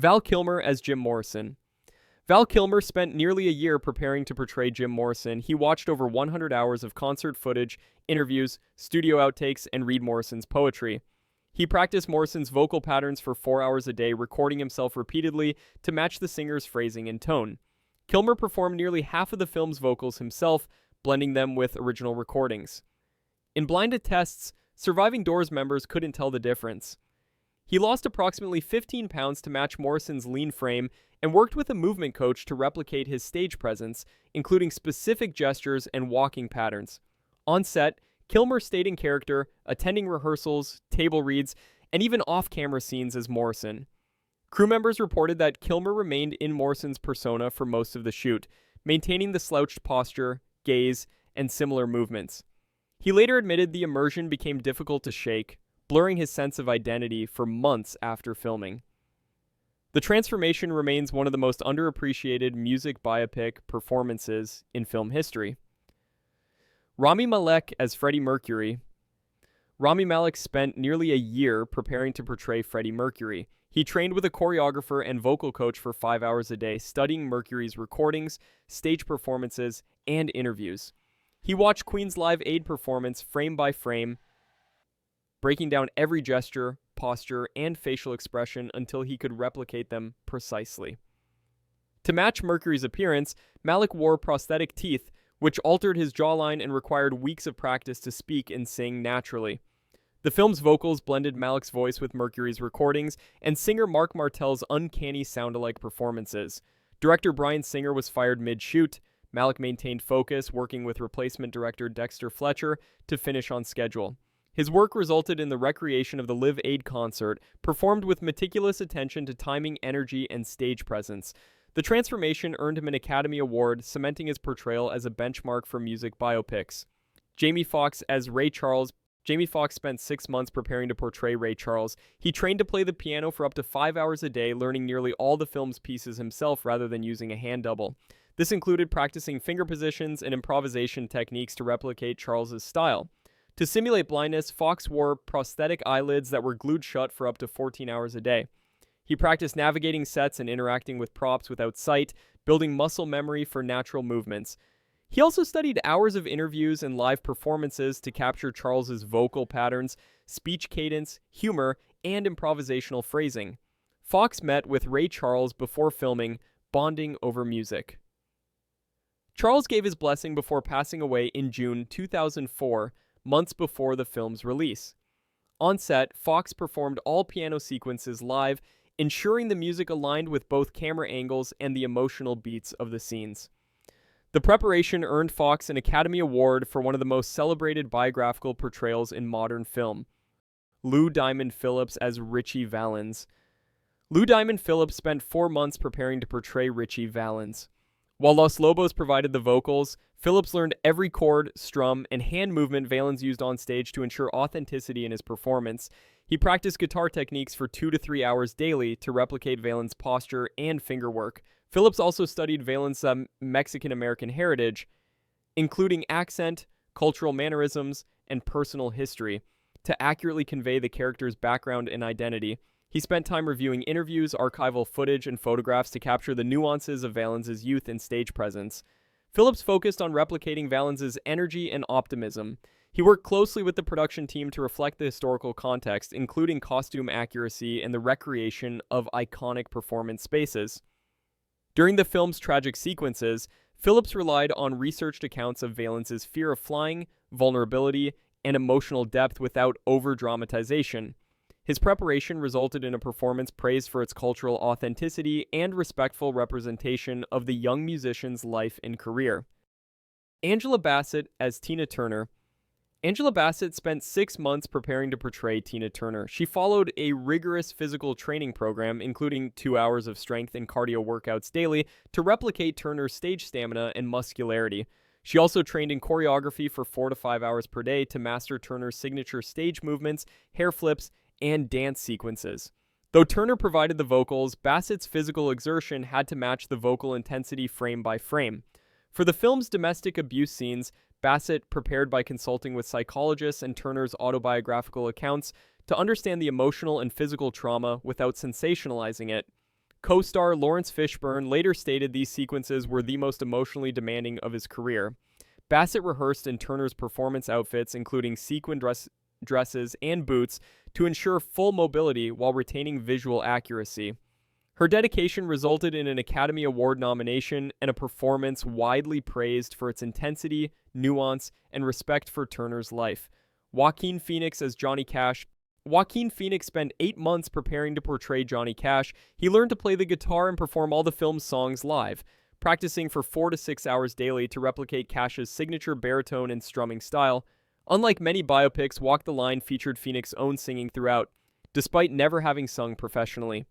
Val Kilmer as Jim Morrison. Val Kilmer spent nearly a year preparing to portray Jim Morrison. He watched over 100 hours of concert footage, interviews, studio outtakes, and read Morrison's poetry. He practiced Morrison's vocal patterns for 4 hours a day, recording himself repeatedly to match the singer's phrasing and tone. Kilmer performed nearly half of the film's vocals himself, blending them with original recordings. In blinded tests, surviving Doors members couldn't tell the difference. He lost approximately 15 pounds to match Morrison's lean frame and worked with a movement coach to replicate his stage presence, including specific gestures and walking patterns. On set, Kilmer stayed in character, attending rehearsals, table reads, and even off-camera scenes as Morrison. Crew members reported that Kilmer remained in Morrison's persona for most of the shoot, maintaining the slouched posture, gaze, and similar movements. He later admitted the immersion became difficult to shake, blurring his sense of identity for months after filming. The transformation remains one of the most underappreciated music biopic performances in film history. Rami Malek as Freddie Mercury. Rami Malek spent nearly a year preparing to portray Freddie Mercury. He trained with a choreographer and vocal coach for 5 hours a day, studying Mercury's recordings, stage performances, and interviews. He watched Queen's Live Aid performance frame by frame, breaking down every gesture, posture, and facial expression until he could replicate them precisely. To match Mercury's appearance, Malek wore prosthetic teeth, which altered his jawline and required weeks of practice to speak and sing naturally. The film's vocals blended Malek's voice with Mercury's recordings and singer Mark Martell's uncanny sound-alike performances. Director Bryan Singer was fired mid-shoot. Malek maintained focus, working with replacement director Dexter Fletcher to finish on schedule. His work resulted in the recreation of the Live Aid concert, performed with meticulous attention to timing, energy, and stage presence. The transformation earned him an Academy Award, cementing his portrayal as a benchmark for music biopics. Jamie Foxx as Ray Charles. Jamie Foxx spent 6 months preparing to portray Ray Charles. He trained to play the piano for up to 5 hours a day, learning nearly all the film's pieces himself rather than using a hand double. This included practicing finger positions and improvisation techniques to replicate Charles's style. To simulate blindness, Foxx wore prosthetic eyelids that were glued shut for up to 14 hours a day. He practiced navigating sets and interacting with props without sight, building muscle memory for natural movements. He also studied hours of interviews and live performances to capture Charles's vocal patterns, speech cadence, humor, and improvisational phrasing. Foxx met with Ray Charles before filming, bonding over music. Charles gave his blessing before passing away in June 2004, months before the film's release. On set, Foxx performed all piano sequences live, ensuring the music aligned with both camera angles and the emotional beats of the scenes. The preparation earned Foxx an Academy Award for one of the most celebrated biographical portrayals in modern film. Lou Diamond Phillips as Ritchie Valens. Lou Diamond Phillips spent 4 months preparing to portray Ritchie Valens. While Los Lobos provided the vocals, Phillips learned every chord, strum, and hand movement Valens used on stage to ensure authenticity in his performance. He practiced guitar techniques for 2 to 3 hours daily to replicate Valens' posture and finger work. Phillips also studied Valens' Mexican-American heritage, including accent, cultural mannerisms, and personal history, to accurately convey the character's background and identity. He spent time reviewing interviews, archival footage, and photographs to capture the nuances of Valens' youth and stage presence. Phillips focused on replicating Valens' energy and optimism. He worked closely with the production team to reflect the historical context, including costume accuracy and the recreation of iconic performance spaces. During the film's tragic sequences, Phillips relied on researched accounts of Valens' fear of flying, vulnerability, and emotional depth without over-dramatization. His preparation resulted in a performance praised for its cultural authenticity and respectful representation of the young musician's life and career. Angela Bassett as Tina Turner. Angela Bassett spent 6 months preparing to portray Tina Turner. She followed a rigorous physical training program, including 2 hours of strength and cardio workouts daily, to replicate Turner's stage stamina and muscularity. She also trained in choreography for 4 to 5 hours per day to master Turner's signature stage movements, hair flips, and dance sequences. Though Turner provided the vocals, Bassett's physical exertion had to match the vocal intensity frame by frame. For the film's domestic abuse scenes, Bassett prepared by consulting with psychologists and Turner's autobiographical accounts to understand the emotional and physical trauma without sensationalizing it. Co-star Lawrence Fishburne later stated these sequences were the most emotionally demanding of his career. Bassett rehearsed in Turner's performance outfits, including sequin dresses and boots, to ensure full mobility while retaining visual accuracy. Her dedication resulted in an Academy Award nomination and a performance widely praised for its intensity, nuance, and respect for Turner's life. Joaquin Phoenix spent 8 months preparing to portray Johnny Cash. He learned to play the guitar and perform all the film's songs live, practicing for 4 to 6 hours daily to replicate Cash's signature baritone and strumming style. Unlike many biopics, Walk the Line featured Phoenix's own singing throughout, despite never having sung professionally.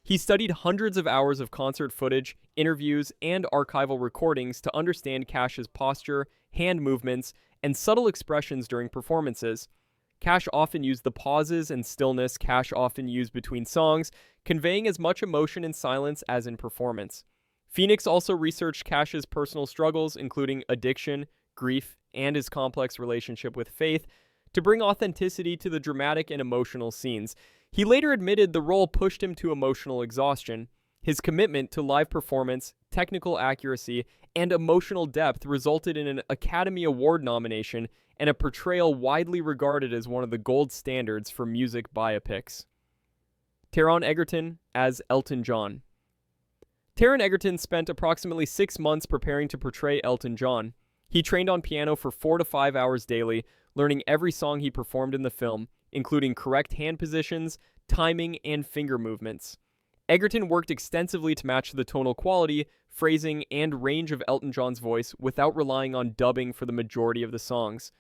He studied hundreds of hours of concert footage, interviews, and archival recordings to understand Cash's posture, hand movements, and subtle expressions during performances. Cash often used the pauses and stillness Cash often used between songs, conveying as much emotion in silence as in performance. Phoenix also researched Cash's personal struggles, including addiction, grief, and his complex relationship with faith, to bring authenticity to the dramatic and emotional scenes. He later admitted the role pushed him to emotional exhaustion. His commitment to live performance, technical accuracy, and emotional depth resulted in an Academy Award nomination and a portrayal widely regarded as one of the gold standards for music biopics. Taron Egerton as Elton John. Taron Egerton spent approximately 6 months preparing to portray Elton John. He trained on piano for 4 to 5 hours daily, learning every song he performed in the film, including correct hand positions, timing, and finger movements. Egerton worked extensively to match the tonal quality, phrasing, and range of Elton John's voice without relying on dubbing for the majority of the songs.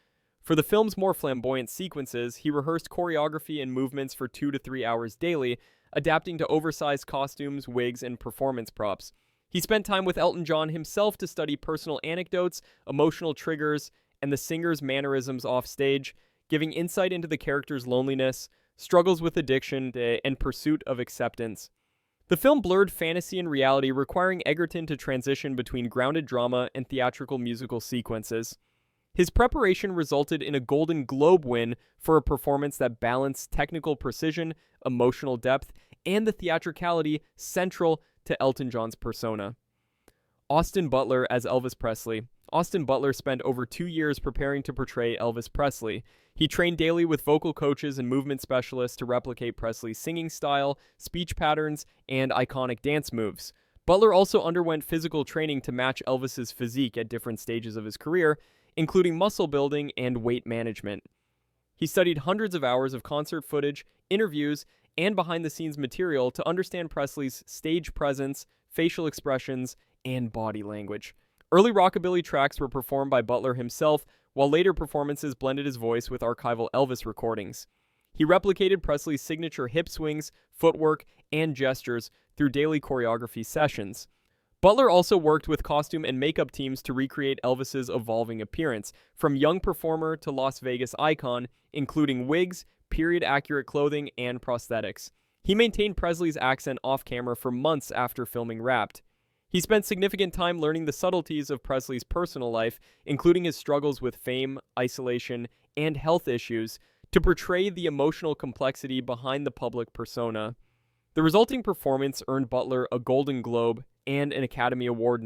For the film's more flamboyant sequences, he rehearsed choreography and movements for 2 to 3 hours daily, adapting to oversized costumes, wigs, and performance props. He spent time with Elton John himself to study personal anecdotes, emotional triggers, and the singer's mannerisms offstage, giving insight into the character's loneliness, struggles with addiction, and pursuit of acceptance. The film blurred fantasy and reality, requiring Egerton to transition between grounded drama and theatrical musical sequences. His preparation resulted in a Golden Globe win for a performance that balanced technical precision, emotional depth, and the theatricality central to Elton John's persona. Austin Butler as Elvis Presley. Austin Butler spent over 2 years preparing to portray Elvis Presley. He trained daily with vocal coaches and movement specialists to replicate Presley's singing style, speech patterns, and iconic dance moves. Butler also underwent physical training to match Elvis's physique at different stages of his career, including muscle building and weight management. He studied hundreds of hours of concert footage, interviews, and behind-the-scenes material to understand Presley's stage presence, facial expressions, and body language. Early rockabilly tracks were performed by Butler himself, while later performances blended his voice with archival Elvis recordings. He replicated Presley's signature hip swings, footwork, and gestures through daily choreography sessions. Butler also worked with costume and makeup teams to recreate Elvis's evolving appearance, from young performer to Las Vegas icon, including wigs, period-accurate clothing, and prosthetics. He maintained Presley's accent off-camera for months after filming Wrapped. He spent significant time learning the subtleties of Presley's personal life, including his struggles with fame, isolation, and health issues, to portray the emotional complexity behind the public persona. The resulting performance earned Butler a Golden Globe and an Academy Award